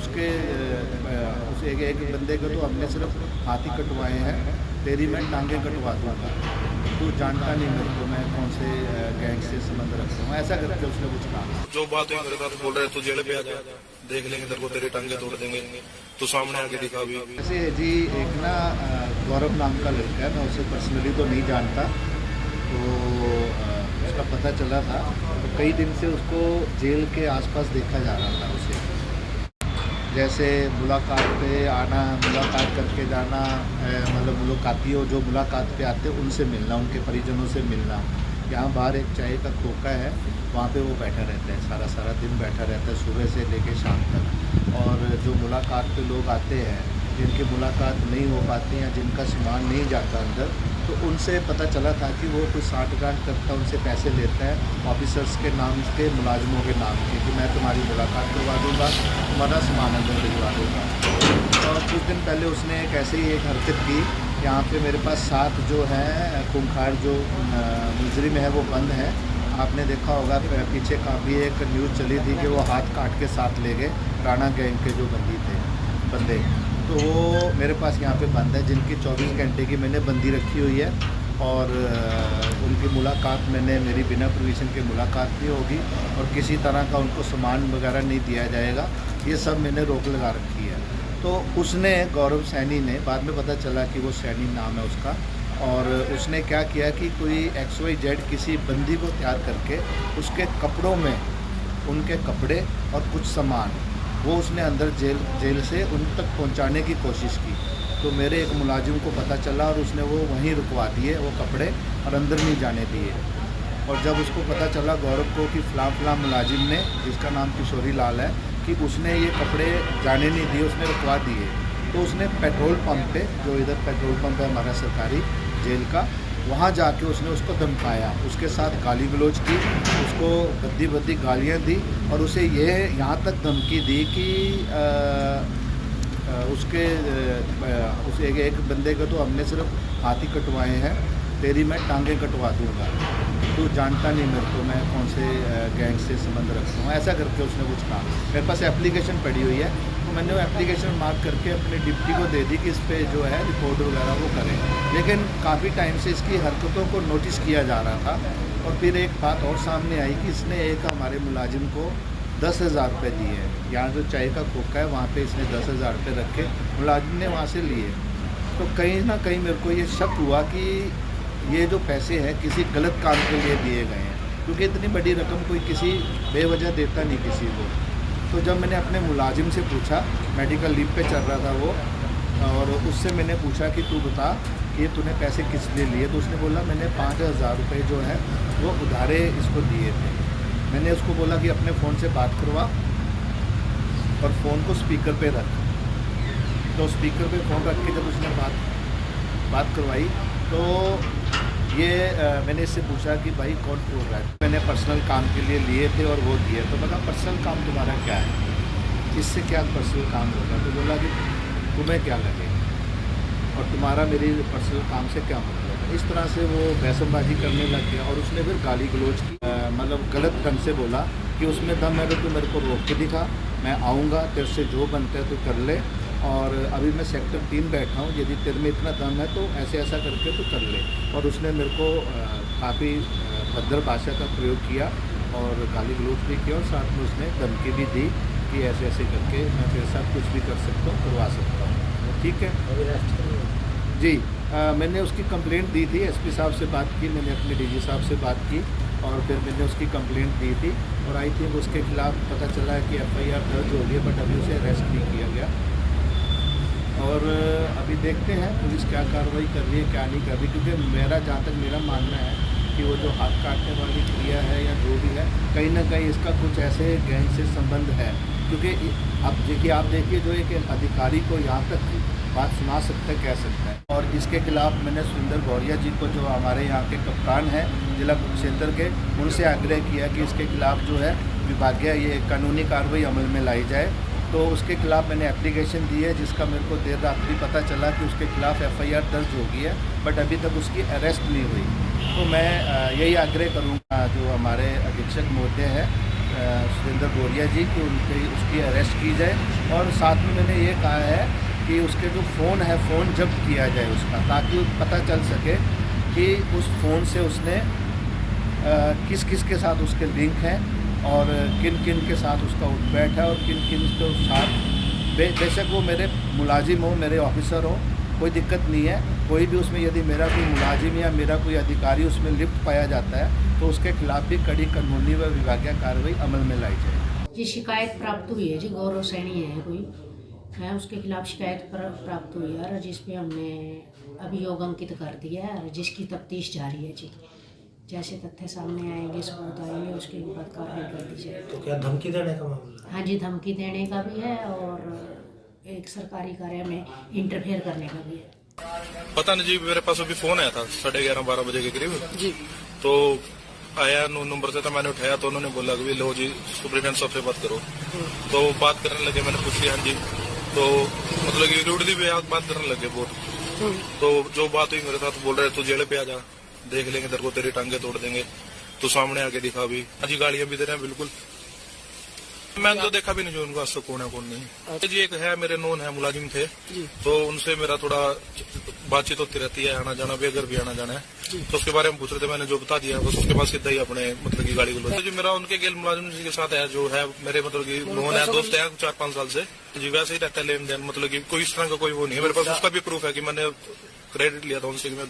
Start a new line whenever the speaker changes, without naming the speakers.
उसके उस एक बंदे को तो हमने सिर्फ हाथ ही कटवाए हैं, तेरी मैं टांगे कटवा दूँगा, तू जानता नहीं मेरे को मैं कौन से गैंग से संबंध रखता हूँ, ऐसा करके उसने कुछ कहा।
जो बात हुई मेरे साथ बोल रहे तू जेल पे आ जा, देख लेंगे तेरे को, तेरे टांगे तोड़ देंगे, तू सामने आके दिखा अभी।
ऐसे जी एक ना गौरव नाम का लड़का है, मैं उसे पर्सनली तो नहीं जानता, तो उसका पता चला था तो कई दिन से उसको जेल के आसपास देखा जा रहा था उसे, जैसे मुलाकात पे आना, मुलाकात करके जाना, मतलब मुलाकातियों जो मुलाकात पे आते हैं उनसे मिलना, उनके परिजनों से मिलना। यहाँ बाहर एक चाय का खोखा है, वहाँ पे वो बैठा रहता है, सारा दिन बैठा रहता है, सुबह से लेकर शाम तक। और जो मुलाकात पे लोग आते हैं, जिनकी मुलाकात नहीं हो पाती या जिनका सामान नहीं जाता अंदर, तो उनसे पता चला था कि वो कुछ साठगांठ करता, उनसे पैसे लेता है ऑफिसर्स के नाम के, मुलाजमों के नाम के, कि मैं तुम्हारी मुलाकात करवा दूँगा, तुम्हारा सामान अंदर भिजवा दूँगा। और कुछ दिन पहले उसने एक ऐसे ही एक हरकत की, यहाँ पे मेरे पास 7 जो है खूंखार जो मुजरिम है वो बंद है। आपने देखा होगा पीछे काफ़ी एक न्यूज़ चली थी कि वो हाथ काट के साथ ले गए राणा गैंग के जो बंदे, तो वो मेरे पास यहाँ पे बंद है, जिनकी 24 घंटे की मैंने बंदी रखी हुई है। और उनकी मुलाकात मेरी बिना परमिशन के मुलाकात भी होगी और किसी तरह का उनको सामान वगैरह नहीं दिया जाएगा, ये सब मैंने रोक लगा रखी है। तो उसने गौरव सैनी ने, बाद में पता चला कि वो सैनी नाम है उसका, और उसने क्या किया कि कोई XYZ किसी बंदी को तैयार करके उसके कपड़ों में उनके कपड़े और कुछ सामान वो उसने अंदर जेल से उन तक पहुंचाने की कोशिश की। तो मेरे एक मुलाजिम को पता चला और उसने वो वहीं रुकवा दिए वो कपड़े और अंदर नहीं जाने दिए। और जब उसको पता चला गौरव को कि फ़लाँ मुलाजिम ने, जिसका नाम किशोरी लाल है, कि उसने ये कपड़े जाने नहीं दिए, उसने रुकवा दिए, तो उसने पेट्रोल पंप पे, जो इधर पेट्रोल पंप है हमारा सरकारी जेल का, वहाँ जाके उसने उसको धमकाया, उसके साथ गाली गलौज की, उसको बद्दी गालियाँ दी और उसे ये यहाँ तक धमकी दी कि उस एक बंदे को तो हमने सिर्फ हाथ ही कटवाए हैं, तेरी मैं टांगे कटवा दूँगा, तू जानता नहीं मेरे को मैं कौन से गैंग से संबंध रखता हूँ, ऐसा करके उसने कुछ कहा। मेरे पास एप्लीकेशन पड़ी हुई है, तो मैंने वो एप्लीकेशन मार्क करके अपने डिप्टी को दे दी कि इस पर जो है रिपोर्ट वगैरह वो करें। लेकिन काफ़ी टाइम से इसकी हरकतों को नोटिस किया जा रहा था। और फिर एक बात और सामने आई कि इसने एक हमारे मुलाजिम को 10,000 रुपये दिए हैं। यहाँ जो चाय का खोखा है वहाँ पे इसने 10,000 रुपये रखे, मुलाजिम ने वहाँ से लिए। तो कहीं ना कहीं मेरे को ये शक हुआ कि ये जो पैसे हैं किसी गलत काम के लिए दिए गए हैं, क्योंकि इतनी बड़ी रकम कोई किसी बेवजह देता नहीं किसी को। तो जब मैंने अपने मुलाजिम से पूछा, मेडिकल लीव पे चल रहा था वो, और उससे मैंने पूछा कि तू बता कि तूने पैसे किस लिए लिए, तो उसने बोला मैंने 5,000 रुपये जो है वो उधारे इसको दिए थे। मैंने उसको बोला कि अपने फ़ोन से बात करवा और फ़ोन को स्पीकर पे रख। तो स्पीकर पे फ़ोन रख के जब उसने बात करवाई तो मैंने इससे पूछा कि भाई कौन बोल रहा है। मैंने पर्सनल काम के लिए लिए थे और वो दिए। तो मैं कहा पर्सनल काम तुम्हारा क्या है, इससे क्या पर्सनल काम होगा? तो बोला कि तुम्हें क्या लगेगा और तुम्हारा मेरी पर्सनल काम से क्या मतलब है। इस तरह से वो बहसबाजी करने लग गया और उसने फिर गाली गलौज की, मतलब गलत ढंग से बोला कि उसमें दम है तो तू मेरे को रोक के दिखा, मैं आऊँगा, तेरे से जो बनता है तो कर ले, और अभी मैं सेक्टर 3 बैठा हूँ, यदि तेरे में इतना दम है तो ऐसा करके तो कर ले। और उसने मेरे को काफ़ी भद्र भाषा का प्रयोग किया और गाली गलौज भी किया और साथ में उसने धमकी भी दी कि ऐसे करके मैं तेरे साथ कुछ भी कर सकता हूँ, करवा सकता हूँ। ठीक है जी। मैंने उसकी कंप्लेंट दी थी, SP साहब से बात की, मैंने अपने DG साहब से बात की और फिर मैंने उसकी कंप्लेंट दी थी और आई थिंक उसके खिलाफ़ पता चला है कि FIR दर्ज हो गई है, बट अभी उसे अरेस्ट नहीं किया गया। और अभी देखते हैं पुलिस क्या कार्रवाई कर रही है क्या नहीं कर रही, क्योंकि जहाँ तक मेरा मानना है कि वो जो हाथ काटने वाली क्रिया है या जो भी है, कहीं ना कहीं इसका कुछ ऐसे गैंग से संबंध है। क्योंकि आप देखिए जो एक अधिकारी को यहाँ तक बात सुना सकता है, कह सकता है। और इसके खिलाफ़ मैंने सुंदर गौरिया जी को, जो हमारे यहाँ के कप्तान हैं जिला क्षेत्र के, उनसे आग्रह किया कि इसके खिलाफ़ जो है विभागीय ये कानूनी कार्रवाई अमल में लाई जाए। तो उसके खिलाफ़ मैंने एप्लीकेशन दी है, जिसका मेरे को देर रात भी पता चला कि उसके खिलाफ़ FIR दर्ज हो गई है, बट अभी तक उसकी अरेस्ट नहीं हुई। तो मैं यही आग्रह करूँगा जो हमारे अधीक्षक महोदय हैं सुरेंद्र बोरिया जी कि उसकी अरेस्ट की जाए, और साथ में मैंने ये कहा है कि उसके जो फ़ोन है फ़ोन जब्त किया जाए उसका, ताकि पता चल सके कि उस फ़ोन से उसने किस किस के साथ उसके लिंक हैं और किन किन के साथ उसका उठबैठ है और किन किन के साथ, बेशक वो मेरे मुलाजिम हो, मेरे ऑफिसर हो, कोई दिक्कत नहीं है। कोई भी उसमें यदि मेरा कोई मुलाजिम या मेरा कोई अधिकारी उसमें लिप्त पाया जाता है तो उसके खिलाफ भी कड़ी कानूनी व विभागीय कार्रवाई अमल में लाई जाए।
जी शिकायत प्राप्त हुई है जी, गौरव सैनी है कोई है, उसके खिलाफ शिकायत प्राप्त हुई है, जिस पे हमने अभियोग अंकित कर दिया है, जिसकी तफ्तीश जारी है जी। जैसे तथ्य सामने आएंगे, सबूत आएंगे, उसके बाद कार्रवाई कर दी जाए।
तो क्या धमकी देने का मामला?
हाँ जी, धमकी देने का भी है और एक सरकारी कार्य में इंटरफेयर करने का भी है।
पता नहीं जी, मेरे पास अभी फोन आया था 11:30-12 बजे के करीब जी। तो आया नंबर से, तो मैंने उठाया तो उन्होंने बोला कि लो जी सुप्रीटेंडेंट साहब से बात करो। तो बात करने लगे, मैंने पूछ लिया हाँ जी, तो मतलब कि रूडली भी बात करने लगे बहुत। तो जो बात हुई मेरे साथ, बोल रहे तू जेल पे आ जा, देख लेंगे तेरे को, तेरी टांगे तोड़ देंगे, तू सामने आके दिखा भी। जी गालियां भी दे रहे हैं बिल्कुल। मैंने तो देखा भी नहीं जो उनको आज तक कौन है कौन नहीं। जी एक है मेरे नोन है, मुलाजिम थे, तो उनसे मेरा थोड़ा बातचीत होती रहती है, आना जाना भी, अगर भी आना जाना है तो उसके बारे में पूछ रहे थे। मैंने जो बता दिया बस उसके बाद सीधा ही अपने मतलब की गाड़ी को लो। जो मेरा उनके गेल मुलाजिम जी के साथ है, जो है मेरे मतलब की नोन है, दोस्त है 4-5 साल से जी, वैसे ही रहता है लेन देन, मतलब की कोई इस तरह का कोई वो नहीं है। मेरे पास उसका भी प्रूफ है कि मैंने क्रेडिट लिया था उनसे कि मैं